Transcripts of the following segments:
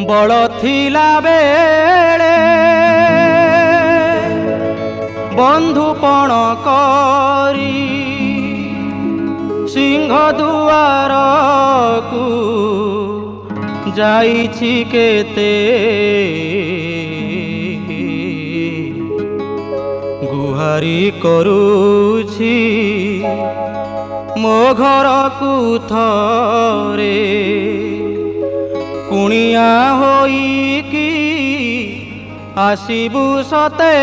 बड़ थिला बेले बंधुपण करी सिंह दुआर को जाइछि केते गुहारी करूछि मो घर को थरे कुणिया होइकी आसिबु सते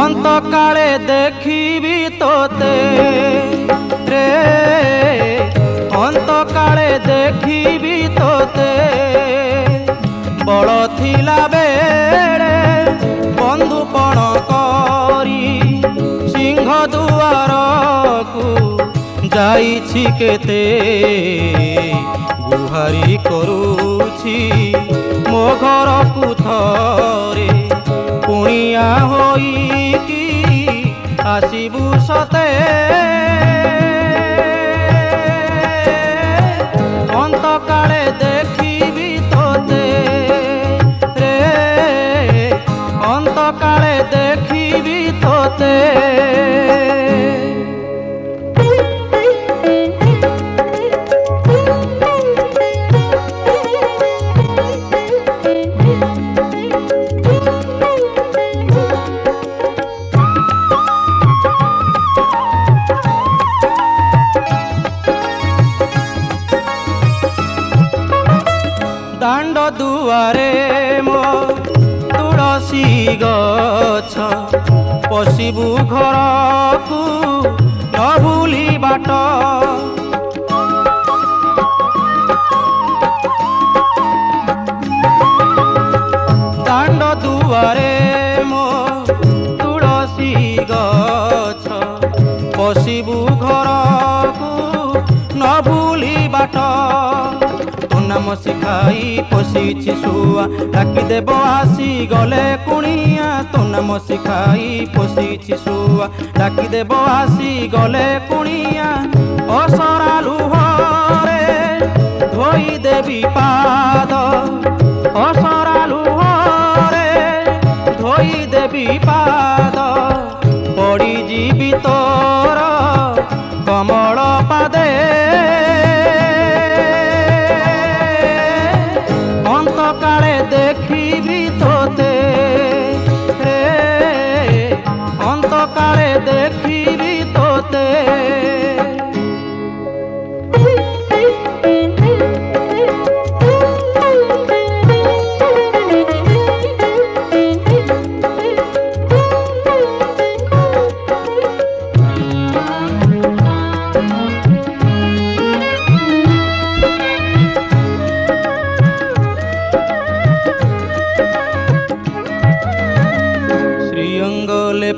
अंत काले देखिबी तोते रे अंत काले देखिबी तोते बड़ थिला बेले बंधुपण करी सिंह दुआर को जाइछि केते गुहारी करूछि मो घर को थरे कुणिया होइकी आसिबु सते अंत काले देखिबी तोते रे अंत काले देखिबी तोते दांड दुआरे मो तुलसी गछ पशिबु घर को न भूली बाट दांड दुआरे मो तुलसी गछ पशिबु घर को न भूली बाट नाम शिखाई पोषिछि शुआ डाकी देव आसी गले कुणिया तो नाम शिखाई पोषिछि शुआ डाकी देव आसी गले कुणिया असरा लुहरे धोई देवी पाद असरा लुहरे धोई देवी पाद पड़ी जीवी तोर कमल पादे काले देखिबी तोते रे अंत काले देखिबी तोते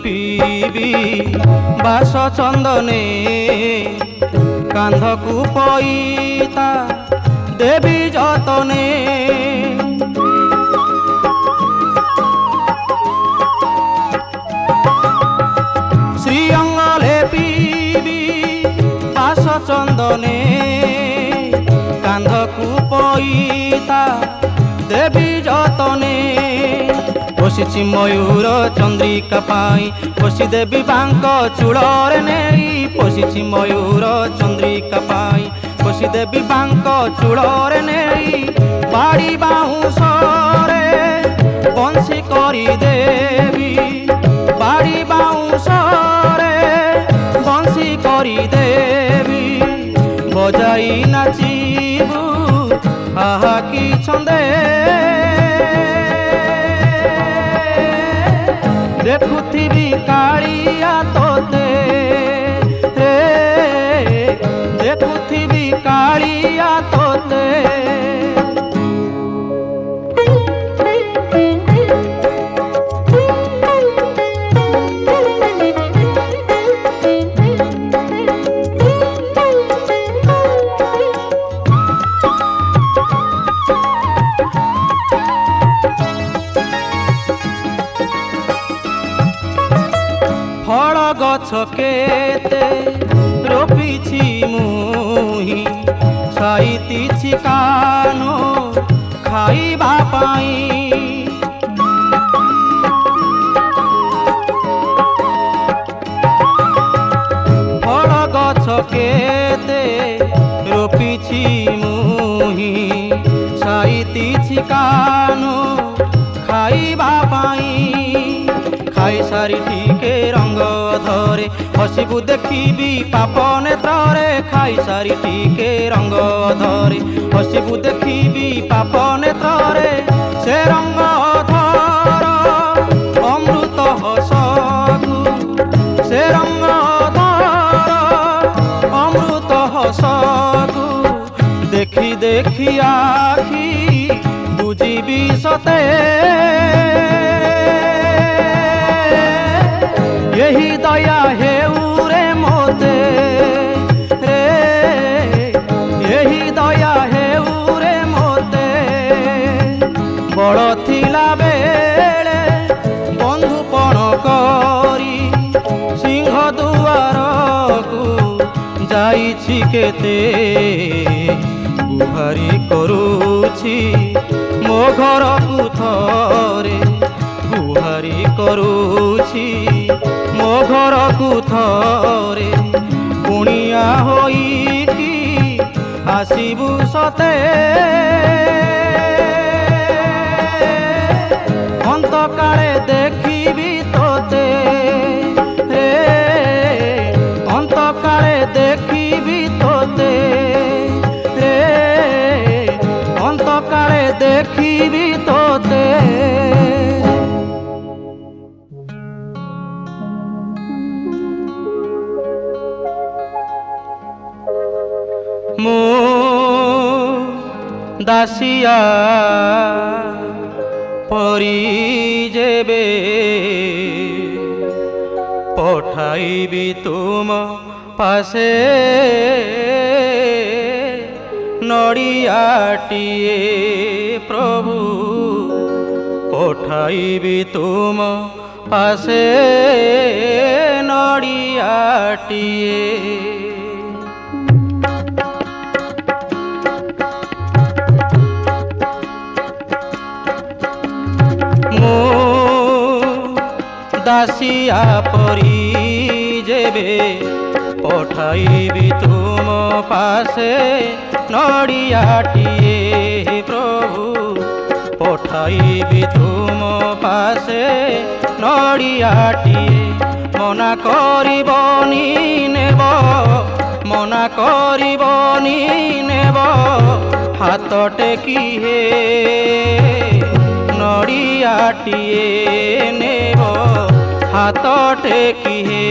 पीबी बास चंदने कांध को पईता देवी जतने श्री अंगले पीबी बास चंदने कांध को पईता देवी जतने बसिछि मयूर चंद्रिका पाई बसी देवी बांक चूड़े नेई बसिछि मयूर चंद्रिका पाई बसी देवी बांक चूड़े नेई बाड़ी बाउंसरे बंशी करी देवी बाड़ी बाउंसरे बंशी करी देवी बजाई नाचिबु आहा की छंदे देखुथिबी कालिया तोते देखुथिबी कालिया तोते फल गछ गछ केते रोपिछि मुहि साइतिछि कानो खाइबा पाई फल गछ केते रोपिछि मुहि साइतिछि कानो खाइबा पाई खाई सारी टिके रंग धरे हसिबु देखिबी पाप नेत्रे खाई सारी टिके रंग धरे हसिबु देखिबी पाप नेत्रे से रंग धर अमृत हसगु से रंग धर अमृत हसगु देखी देखी आखि बुझिबी सते यही दया हेउ रे मोते रे यही दया हेउ रे मोते बड़ थिला बेले बंधुपण करी सिंह दुआर को जाइछि केते गुहारी करूछि मो घर को थरे गुहारी करूछि मो घर को थरे पुणिया होइकी आसिबु सते अंत काले देखिबी तोते रे अंत काले देखिबी तोते रे अंत काले देखिबी तोते मो दासिया परी जेबे पठाइबी तुम पासे नड़ियाटिए प्रभु पठाइबी तुम पासे नड़ियाटिए दासिया परी जेबे पठाइबी तुम पासे नड़ियाटिए प्रभु पठाइबी तुम पासे नड़ियाटिए मना करिबनी नेब मना करिबनी नेब हाथ टेकी हे नड़ियाटिए नेब हाथ टेकी हे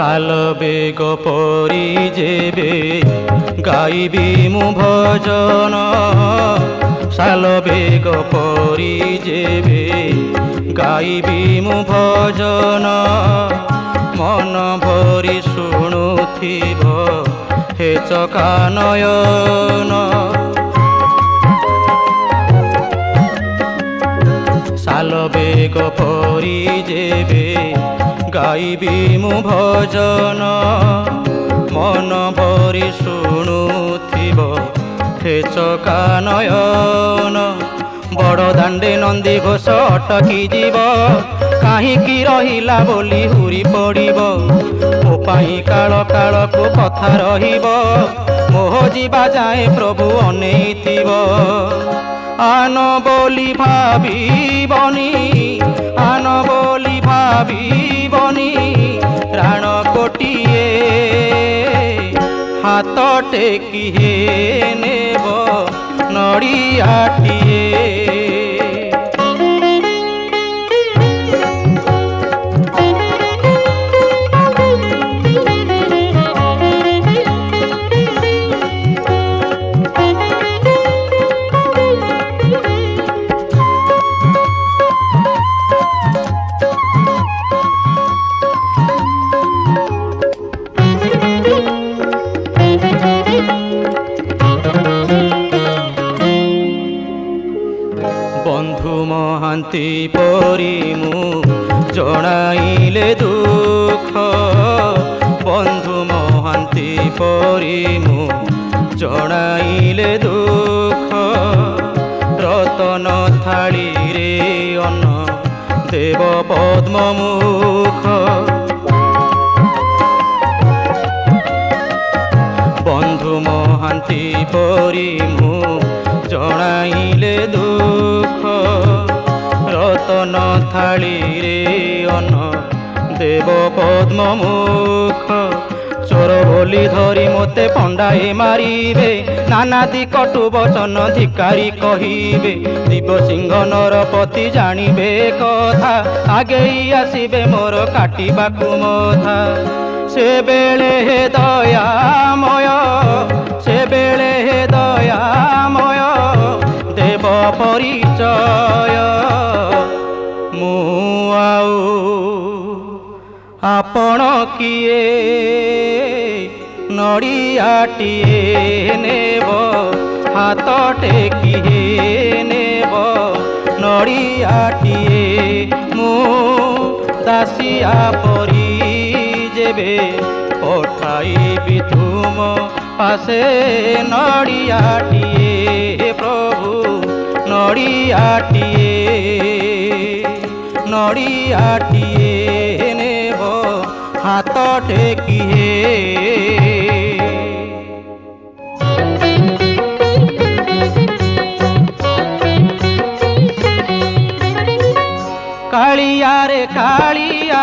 साल बेग परी जेबे गाइबी मु भजन साल बेग परी जेबे गाइबी मु भजन मन भरी शुणुथिब हे चका नयन साल बेग परी जेबे गाइबी मु भजन मन भरी शुणुथिब हे चका नयन बड़ दांडे नंदी घोष अटकी जीव काहींकी रहिला बोली हुरी पड़िब मो पाई काल काल को कथा रहिब मोह जीवा जाए प्रभु अनेइथिब आन बोली भाबिबनी आन बोली भाबिबनी प्राण कोटिए हाथ टेकी हे नेब नड़ियाटिए थाळीरे अन्न देव पद्ममुख बंधु महांती परी मु जणाइले दुख रतन थाळीरे अन्न देव पद्ममुख चोर बोली धरी मोते पंडाए मारिबे नानादी कटु वचन धिकारी कहिबे दिव सिंह नरपति जानिबे कथा आगेई आसिबे मोर काटिबाकु मथा से बेले हे दयामय से बेले हे दयामय देव परिचय मु आउ आपण किए नड़ियाटिए नेब हाथ टेकिए नेब नड़ियाटिए मु दासिया परी जेबे पठाइबी तुम पासे नड़ियाटिए प्रभु नड़ियाटिए नड़ियाटिए नेब हाथ टेकिए कालिया रे कालिया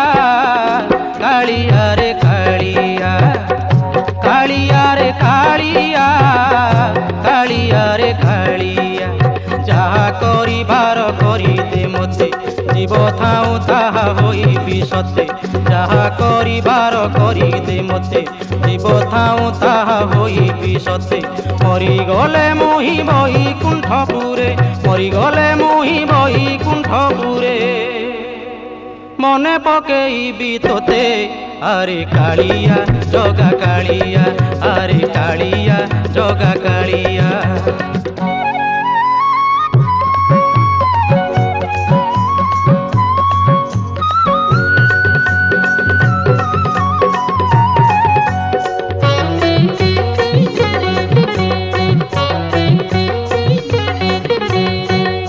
कालिया रे कालिया कालिया रे कालिया कालिया रे कालिया जहा करिबार करि दे मते जीव थाऊ ताहा होइबी सते जहा करिबार करि दे मते जीव थाऊ ताहा होइबी सते मरि गले मोहि बैकुंठपुरे मरि गले मोहि बैकुंठपुरे मने पकेइबी तोते अरे कालिया जगा कालिया अरे कालिया जगा कालिया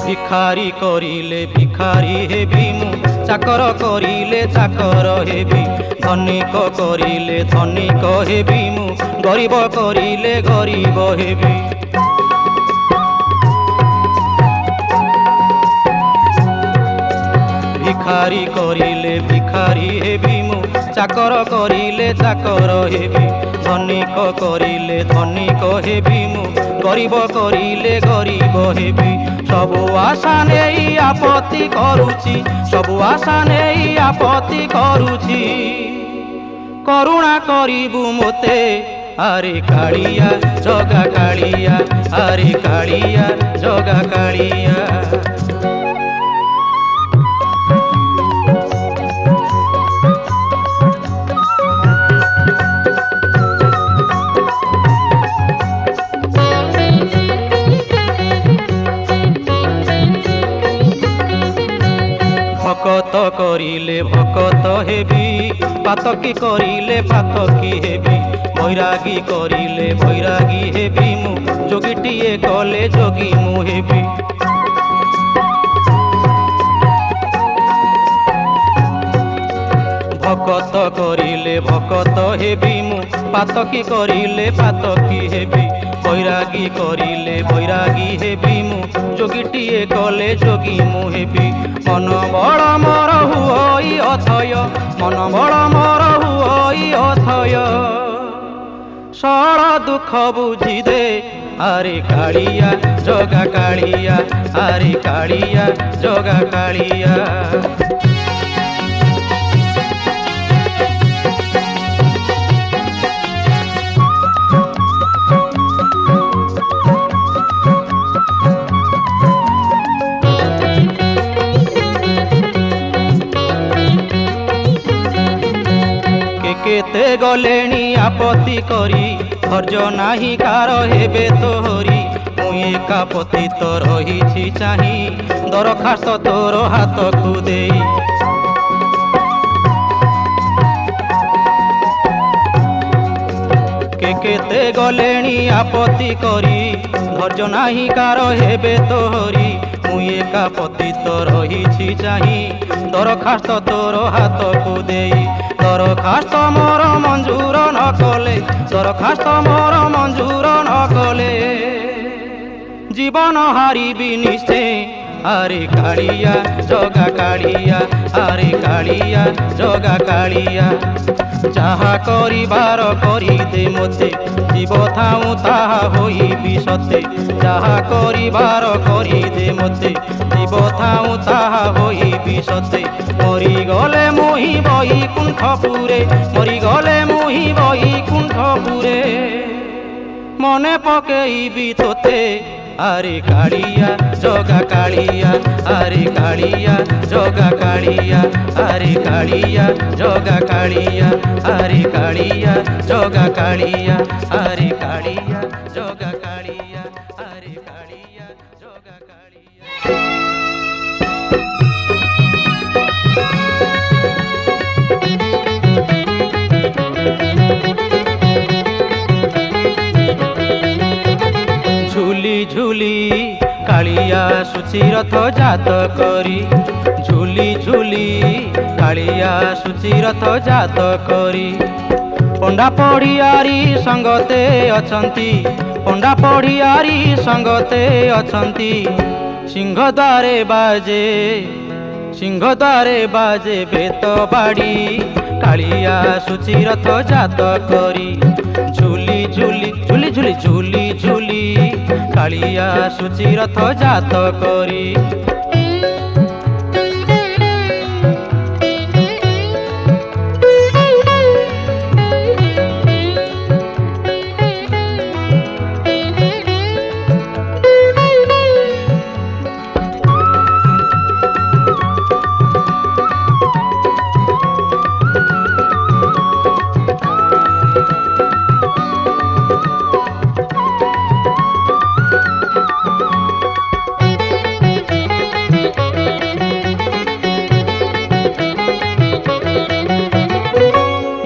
भिखारी करिले भिखारी हेबी मु चाकर करिले चाकर हेबी धनिक करिले धनिक हेबी मु गरीब करिले गरीब हेबी भिखारी करिले भिखारी हेबी मु चाकर करिले चाकर हेबी धनिक करिले धनिक हेबी मु गरीब करिले गरीब हेबी सबु आशा नहीं आपत्ति करुची सबु आशा नहीं आपत्ति करुची करुणा करिबु मोते अरे कालिया जगा कालिया अरे कालिया जगा कालिया भकत करिले भकत हेबी पातकी करिले पातकी हेबी बैरागी करिले बैरागी हेबी मु जोगीटिए कले जोगी मु हेबी भकत करिले भकत हेबी मु पातकी करिले पातकी हेबी बैरागी करिले बैरागी हेबी मु जोगीटिए कले जोगी मु हेबी मन बड़ मोर हुई अथय मन बड़ मोर हुई अथय सड़ दुख बुझी दे अरे कालिया जगा कालिया अरे कालिया जगा कालिया केते गलेणी आपत्ति करी धैर्य नाही कार हेबे तोहरी मुई एका पति तो रही चाही दरखास्त तोर हाथ को देई केते गलेणी आपत्ति करी धैर्य नाही कार हेबे तोहरी मुई एका पतित रहिछि चाही दरखास्त तोर हाथकु देई दरखास्त मोर मंजूर न कले दरखास्त मोर मंजूर न कले जीवन हारिबि निश्चय आरे कालिया जगा कालिया आरे कालिया जगा कालिया जाहा करिबार करि दे मोते जीव थाऊ ताहा होइबि सते जाहा करिबार करि दे मोते जीव थाऊ ताहा होइबि सते मरि गले मोहि बैकुंठपुरे मरि गले मोहि बैकुंठपुरे मने पकेइबि तोते आरे कालिया जगा कालिया आरे कालिया जगा कालिया आरे कालिया जगा कालिया आरे कालिया जगा कालिया आरे कालिया जगा कालिया आरे कालिया जगा कालिया। झूली झूली कालिया सूची रथ जात करी झूली झूली कालिया सूची रथ जात करी पंडा पढ़ियारी संगते अछंती पंडा पढ़ियारी संगते अछंती सिंहद्वारे बाजे बेत बाड़ी कालिया सूची रथ जात करी झूली झूली झूली झूली झूली झूली कालिया सूची रथ जात करी।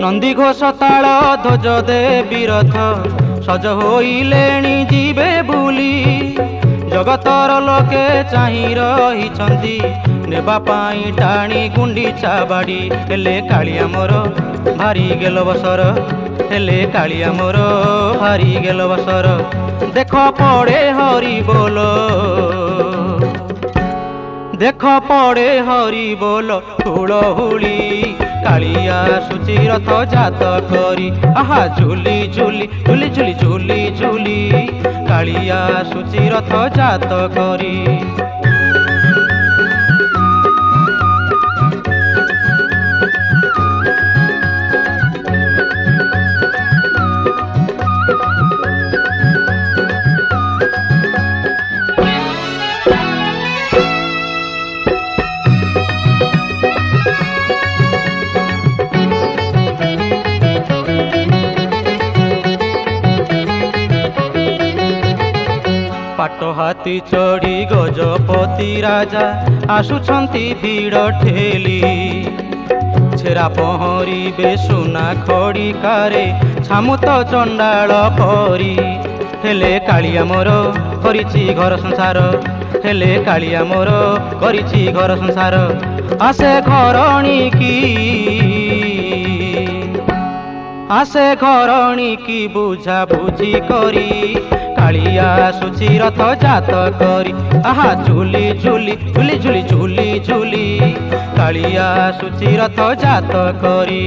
नंदी घोष ताल ध्वज देवी रथ सज होइलेणी जीवे बुली जगतर लोके चाही रहिछंती नेबा पाई टाणी गुंडीचा बाड़ी हेले कालिया मोर भारी गेल बसर हेले कालिया मोर भारी गेल बसर देख पड़े हरि बोल देख पड़े हरि बोल हुड़हुड़ी कालिया सूची रथ जात करी आहा झूली झूली झूली झूली झूली झूली कालिया सूची रथ जात करी। पाट हाथी चढ़ी गजपति राजा आसुछंती भीड़ ठेली छेरा पहरिबे सुना खड़ी कारे छामुत चंडाल परी हेले कालिया मोर करिछि घर संसार हेले कालिया मोर करिछि घर संसार आसे घरणी की बुझा बुझी करी कालिया सूची रथ जात करी आहा झूली झूली झूली झूली झूली झूली कालिया सूची रथ जात करी।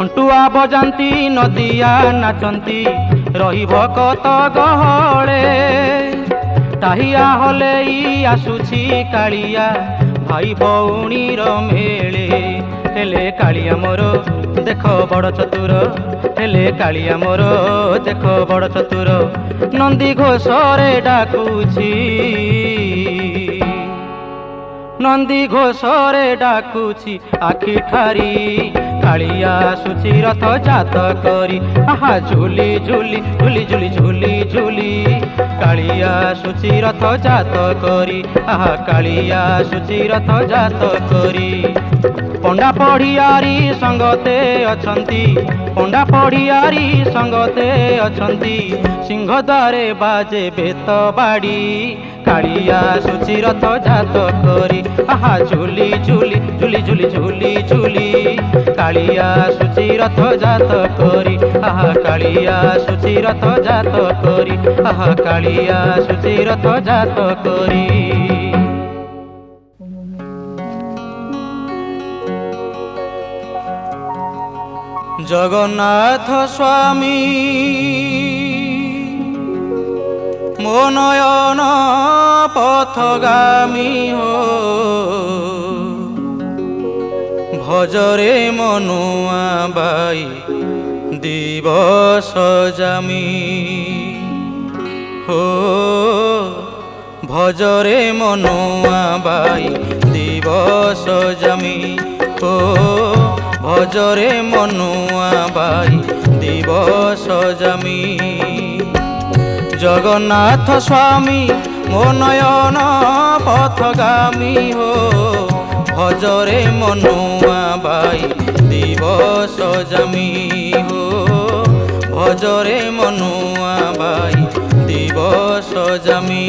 घंटुआ बजाती नदिया नाचंती रही भकत गहले टाहिया हले आसुछि कालिया भाई भौणीर मेले हेले कालिया मोर देख बड़ चतुर हेले कालिया मोर देख बड़ चतुर नंदी घोषरे डाकुछि नंदी घोषरे डाकुछि आखि ठारी कालिया सुची रथ जात करी आहा झुली झुली झुली झुली झुली झुली कालिया सुची रथ जात करी आहा कालिया सुची रथ जात करी पंडा पढ़ियारी संगते अछंती पंडा पढ़ियारी संगते अछंती सिंहद्वारे बाजे बेत बाड़ी कालिया सुची रथ जात करी आहा झुली झुली झुली झुली झुली झुली कालिया सुची रथ जात करी आहा कालिया सुची रथ जात करी आहा कालिया सुची रथ जात करी जगन्नाथ स्वामी मो नयन पथगामी हो भजरे मनुआ बाई दिवस जामी हो भजरे मनुआ बाई दिवस जामी हो भजरे मनुआ बाई दिवस जामी जगन्नाथ स्वामी मो नयन पथगामी हो भजरे मनुआ बाई दिवस जामी हो भजरे मनुआ बाई दिवस जामी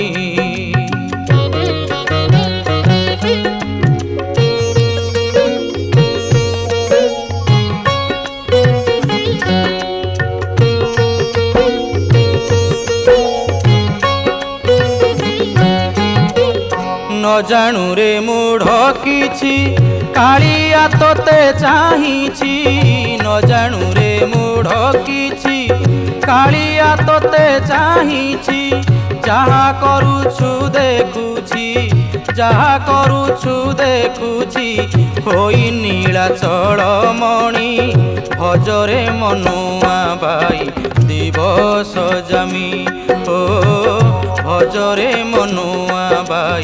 न जानू रे मूढ़ किछि कालिया तोते चाहिछि न जानू रे मूढ़ किछि कालिया तोते चाहिछि जहाँ करुछु देखुछि जहाँ करुछु देखुछि होई नीलाचल मणि भजरे मनुआ बाई दिवस जामी हो भजरे मनुआ बाई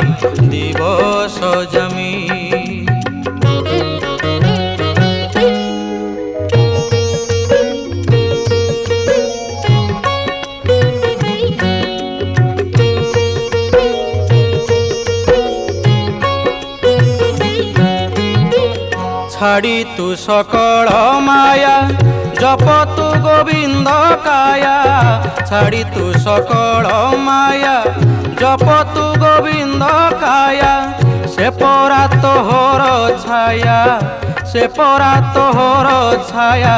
दिवस जामी छाड़ी तू सकल माया जप तू गोविंद काया छाड़ी तू सकल माया जप तू गोविंद काया से परा तोहर छाया से परा तोहर छाया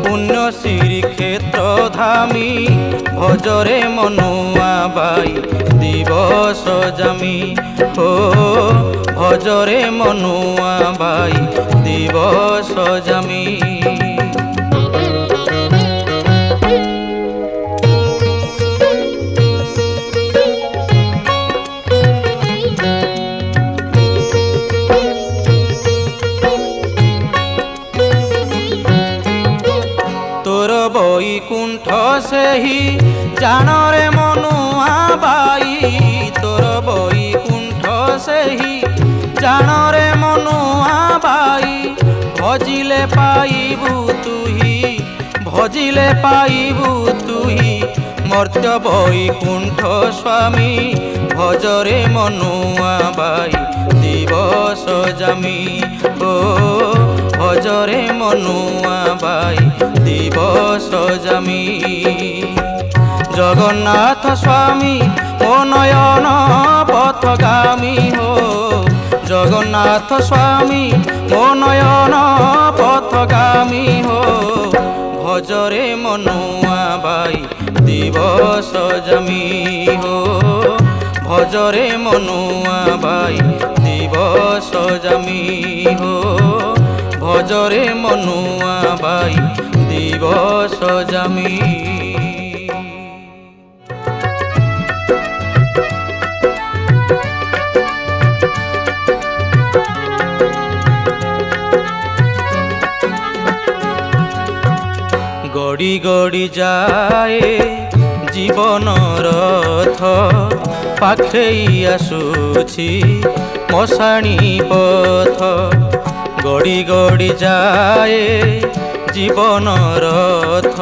पुण्य श्री क्षेत्र धामी भजरे मनुआ बाई दिवस जामी हो भजरे मनुआ बाई दिवस जामी बैकुंठ से ही जानरे मनुआ बाई तोर बैकुंठ से ही जानरे मनुआ बाई भजिले पाइबू तुही भजिले पाइबू तुही मर्त्य बैकुंठ स्वामी भजरे मनुआ बाई दिवस जामी हो भजरे मनुआ बाई दिवस जामी जगन्नाथ स्वामी मो नयन पथगामी हो जगन्नाथ स्वामी मो नयन पथगामी हो भजरे मनुआ बाई दिवस जामी हो भजरे मनुआ बाई दिवस जामी हो भजरे मनुआ बाई दिवस जामी गड़ी गड़ी जाए जीवन रथ पाखेई आसुछि मशाणी पथ गड़ी गड़ी जाए जीवन रथ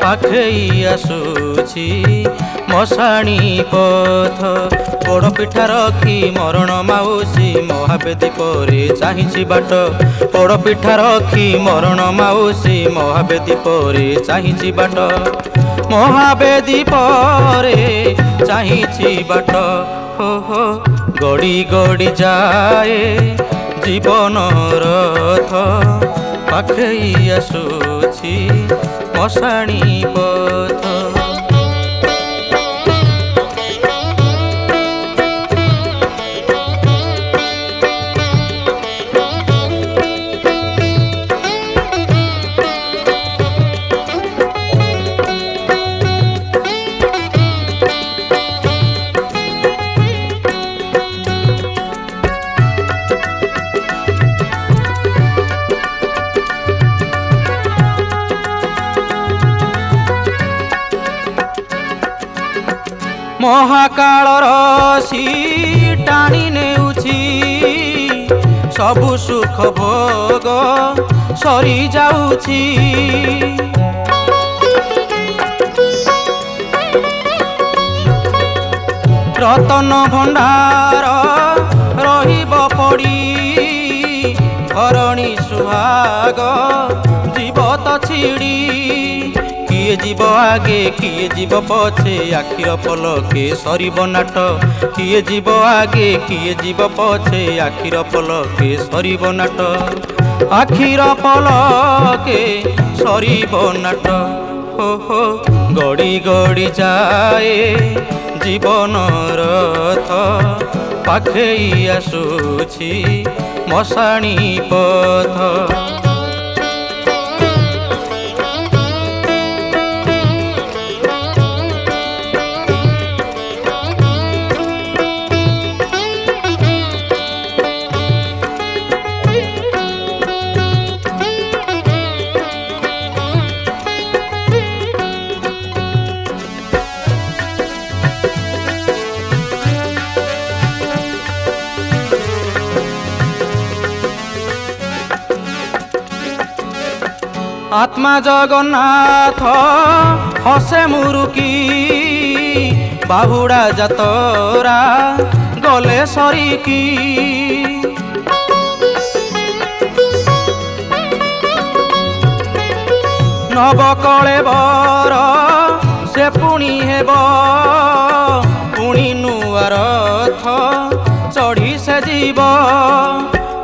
पाखेई आसुछि मशाणी पथ पोड़ पिठा रखी मरण माउसी महावेदी परे चाहिछि बाट पोड़ पिठा रखी मरण माउसी महावेदी परे चाहिछि बाट महावेदी परे चाहिछि बाट हो गड़ी गड़ी जाए जीवन रथ पाखेई आसुछि मशाणी पथ महाकाल रसी टाणी नेउछि सबु सुख भोग सरी जाउछि रतन भंडार रहिब पड़ी धरणी सुहाग जीवत छिड़ी किए जीव आगे किए जीव पछे आखिर पलके सरीब नाट किए जीव आगे किए जीव पछे आखिर पलके सरीब नाट आखिर पलके सरीब नाट हो गड़ी गड़ी जाए जीवन रथ पाखेई आसुछि मशाणी पथ आत्मा जगन्नाथ हसे मुरुकी बाहुड़ा जातरा गले सरीकी नवकले बर से पुणी हेब पुणी नुआ रथ चढ़ी से जीव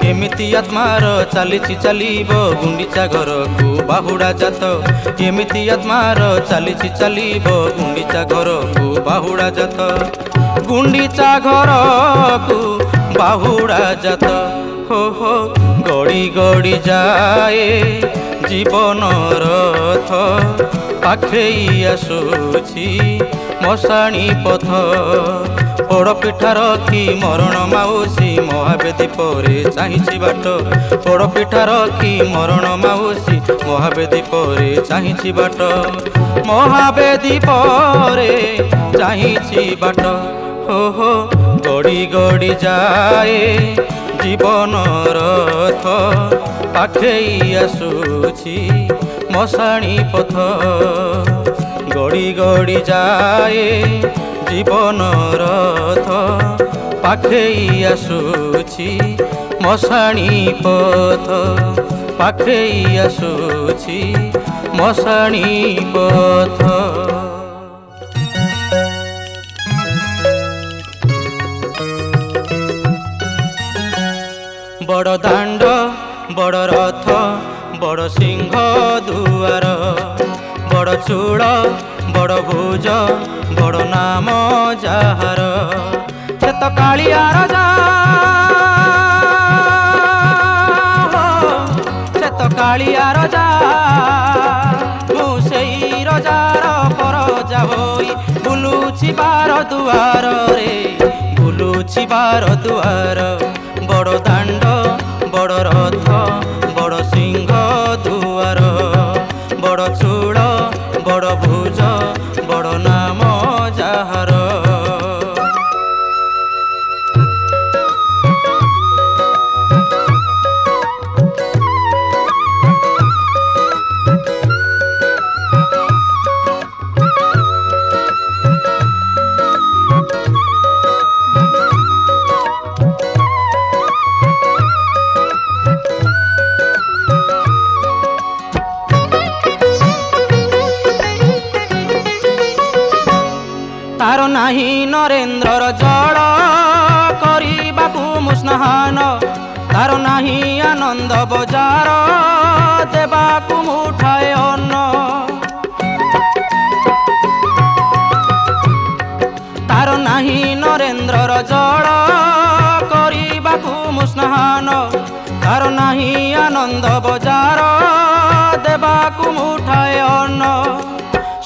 एमिति आत्मार चालीछि चलीब गुंडीचा घर को बाहुड़ा जात एमिति आत्मार चालीछि चलीब गुंडीचा घर को बाहुड़ा जात गुंडीचा घर को बाहुड़ा जात हो गड़ी गड़ी जाए जीवन रथ पाखेई आसुछि मशाणी पथ पोड़ पिठा रखी मरण माउसी महावेदी परे चाहिछि बाट पोड़ पिठा रखी मरण माउसी महावेदी परे चाहिछि बाट महावेदी परे चाहिछि बाट हो गड़ी गड़ी जाए जीवन रथ पाखेई आसुछि मशाणी पथ गड़ी गड़ी जाए जीवन रथ पाखेई आसुछि मशाणी पथ पाखेई आसुछि मशाणी पथ बड़ दांड बड़ रथ बड़ सिंह दुआर बड़ चूड़ बड़ भुज बड़ नाम जाहार से तो कालियार जा से तो कालियार जा मु सेई रजार परजा होई बुलुछि बार दुआर रे बुलुछि बार दुआर बड़ दांड बड़ रथ बड़ सिंह दुआर बड़ चूड़ मुस्नाहान तार नाही आनंद बजार देवाकू मुठाए अन्न तार नाही नरेन्द्रर जड़ करबाकू मुस्नाहान तार नाही आनंद बजार देवाकू मुठाए अन्न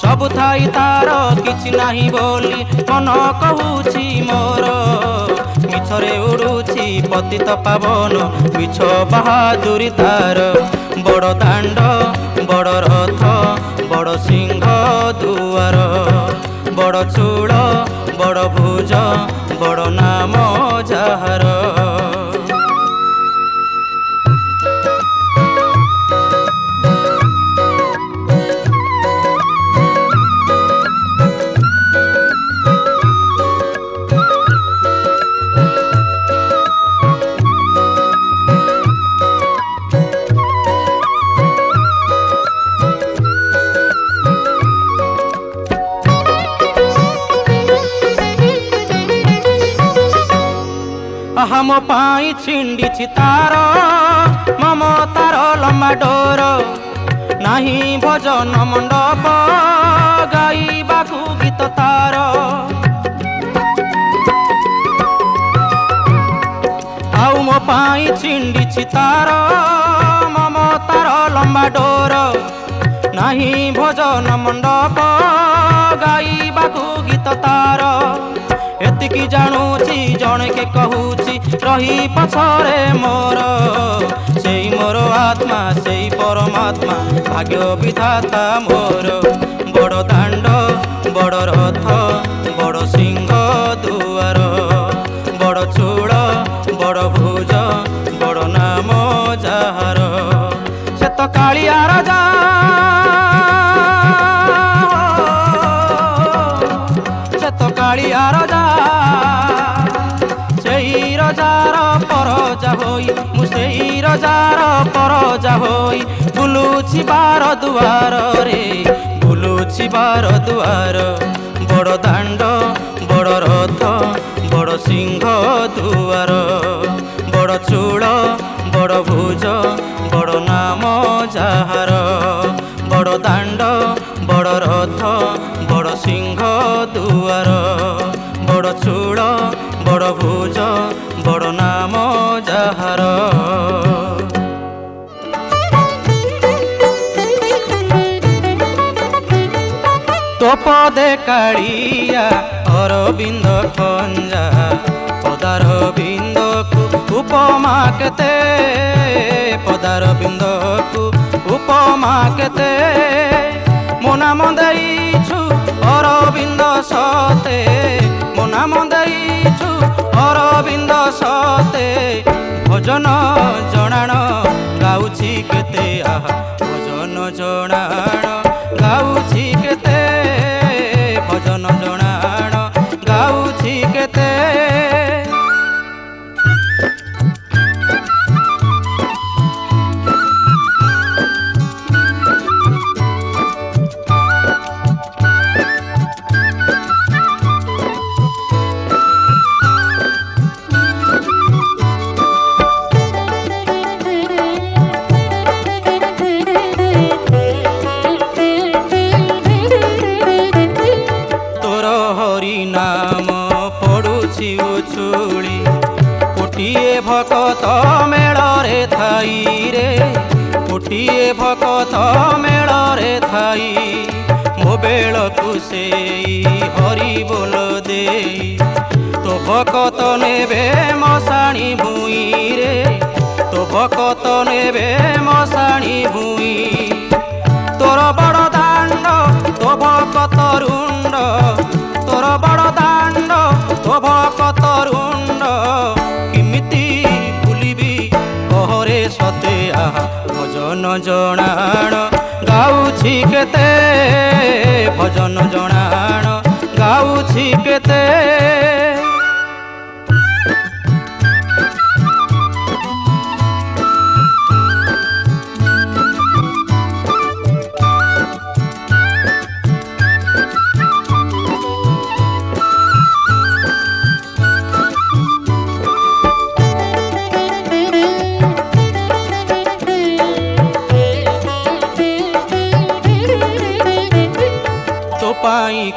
सबु थाई तार किछि नाही बोली मन कहूछि मोर मिछरे उड़ुछि पतित पावन मिछ बहादुरी तार बड़ दांड बड़ रथ बड़ सिंह दुआर बड़ चूड़ बड़ भुज बड़ नाम जाहार हम पाई छिंडी तार ममतार लम्बा डोर नाही भजन मंडप गाइबाकू गीत तार आउ मो पाई छिंडी तार ममतार लम्बा डोर नाही भजन मंडप गाइबाकू गीत तार एतिकी जानुची जणे के कहूची रही पछरे मोर सेई मोर आत्मा सेई परमात्मा भाग्य विधाता मोर बड़ दांड बड़ रथ बड़ सिंह दुआर बड़ चूड़ बड़ भुज बड़ नाम जाहार से तो कालिया राजा से तो कालिया राजा रजार परजा होई मुसेई रजार परजा होई बुलुछि बार दुआर रे बुलुछि बार दुआर बड़ दांड बड़ रथ बड़ सिंह दुआर बड़ चूड़ बड़ भुज बड़ नाम जाहार बड़ दांड बड़ रथ बड़ सिंह दुआर बड़ चूड़ बड़ भुज बड़ नाम जाहार तो पदे कालिया अरविंद खंजा पदार बिंद को उपमा केते पदार बिंद को उपमा केते मो नाम देइछु अरविंद सते मो नाम देइछु अरविंद सते भजन जणाण गाउछि केते आहा भजन जणाण गाउछि केते भजन जणाण गाउछि केते उछुली कोटिए भकत मेଳରେ थाई रे कोटिए भकत मेଳରେ थाई मो बेलकु सेई हरि बोल देई तो भकत नेबे मशाणी भुई रे तो भकत नेबे मशाणी भुई तोर बड़ दांड तो भकत रुंड तोर बड़ दांड तो भकत रुंड किमिति भूलिबी कहरे सते आहा भजन जणाण गाउछि केते भजन जणाण गाउछि केते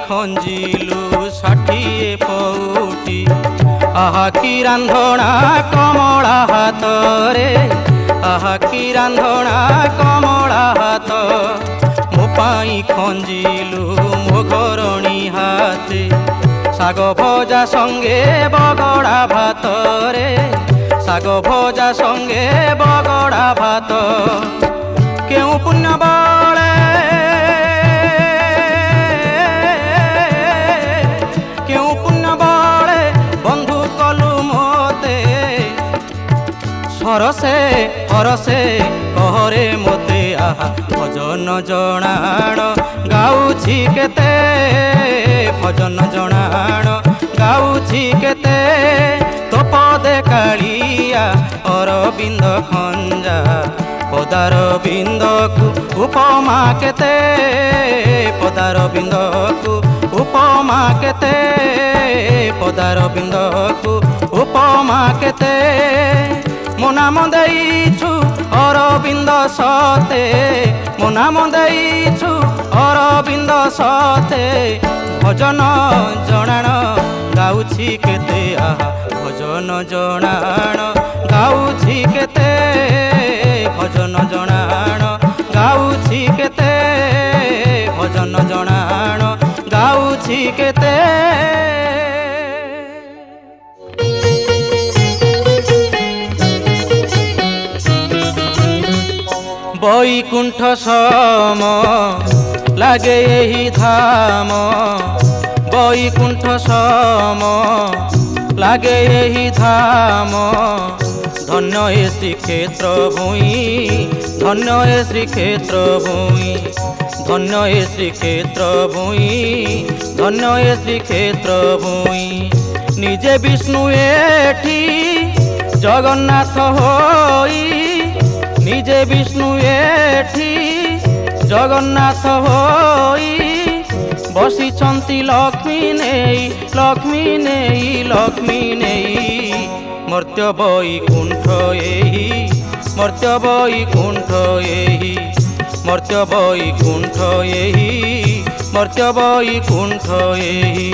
खंजिलु 60 पौटी आहा की रांधणा कमला हाथ रे आहा की रांधणा कमला हाथ मो पाई खंजिलु मो घरणी हाथे शाग भजा संगे बगड़ा भात रे शाग भजा संगे बगड़ा भात केउ पुण्य बले केउ पुण्य बले बंधु कलु मोते सरसे हरसे कहरे मोते आहा भजन जणाण गाउछि केते भजन जणाण गाउछि केते तो पदे कालिया अरविंद खंजा पदार बिंदकु उपमा केते पदार बिंदकु उपमा केते पदार बिंदकु उपमा केते मो नाम देइछु अरविंद सते मो नाम देइछु अरविंद सते भजन जणाण गाउछि केते आहा भजन जणाण गाउछि केते भजन जणाण गाउछि केते भजन जणाण गाउछि केते बैकुंठ सम लागे एही धाम बैकुंठ सम लागे एही धाम धन्य हे श्रीक्षेत्र भूई धन्य हे श्रीक्षेत्र भूई धन्य हे श्रीक्षेत्र भूई धन्य हे श्रीक्षेत्र भूई निजे विष्णु एठी जगन्नाथ होई निजे विष्णु एठी जगन्नाथ होई बसिछंती लक्ष्मी नेई लक्ष्मी नेई लक्ष्मी नेई मर्त्य बैकुंठ एही मर्त्य बैकुंठ एही मर्त्य बैकुंठ एही मर्त्य बैकुंठ एही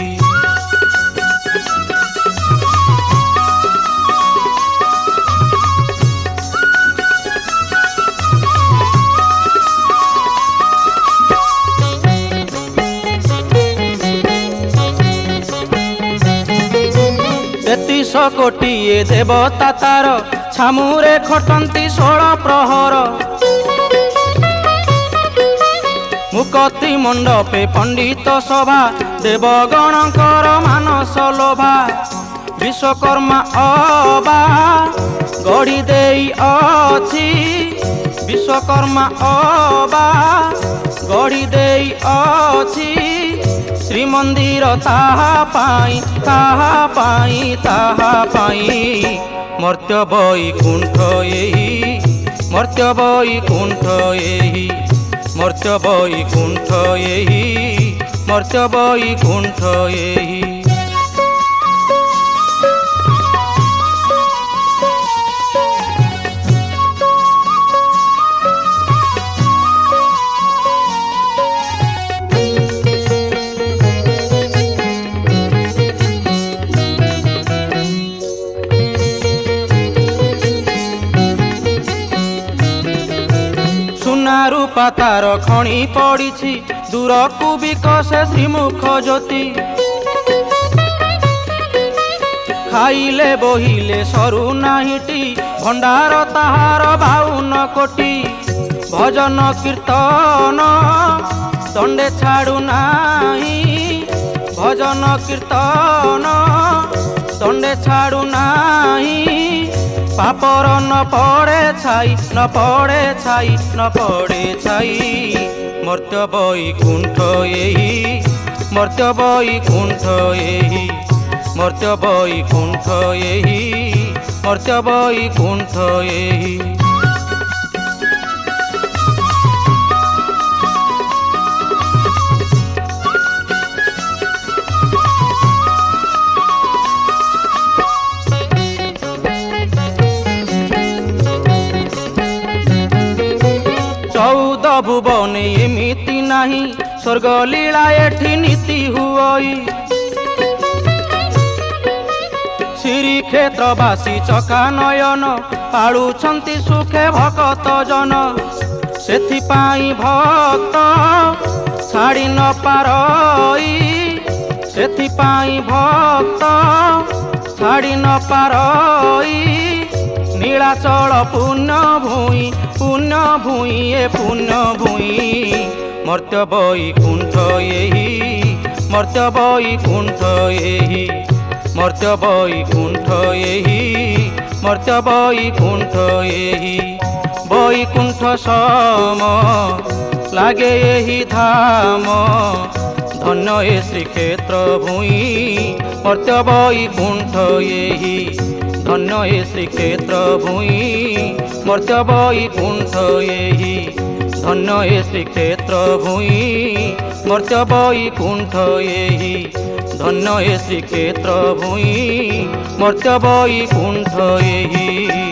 तेतीस कोटिए देवता तार छामुरे खटंती 16 प्रहर मुकति मंडपे पंडित सभा देवगणकर मानस लोभा विश्वकर्मा अबा गढ़ी देई अछि विश्वकर्मा अबा गढ़ी देई अछि श्रीमंदिर ताहा पाई ताहा पाई ताहा पाई मर्त्य बैकुंठ एही मर्त्य बैकुंठ एही मर्त्य बैकुंठ एही मर्त्य बैकुंठ एही रूपा तार खणी पड़ी दूरकू विकसे श्रीमुख ज्योति खाइले बोहिले सरु नाहिटी भंडार ताहार 52 कोटी भजन कीर्तन दंडे छाड़ू नाही भजन कीर्तन दंडे छाड़ू नाही पापर न पड़े छाई न पड़े छाई न पड़े छाई मर्त्य बैकुंठ एही मर्त्य बैकुंठ एही मर्त्य बैकुंठ एही मर्त्य बैकुंठ एही भुवन एमिति नाही स्वर्ग लीला एठी नीति हुई श्रीक्षेत्रवासी चका नयन पाळुछंती सुखे भक्त जन सेथिपाई भक्त छाड़ी न पारई सेथिपाई भक्त छाड़ी न पारई नीलाचल पुण्य भूई ए पुण्य भूई मर्त्य बैकुंठ एही मर्त्य बैकुंठ एही मर्त्य बैकुंठ एही मर्त्य बैकुंठ एही बैकुंठ सम लागे एही धाम धन्य ए श्रीक्षेत्र भूई मर्त्य बैकुंठ एही धन्य ए श्रीक्षेत्र भूई मर्त्य बैकुंठ एही धन्य ए श्रीक्षेत्र भूई मर्त्य बैकुंठ एही धन्य ए श्रीक्षेत्र भूई मर्त्य बैकुंठ एही।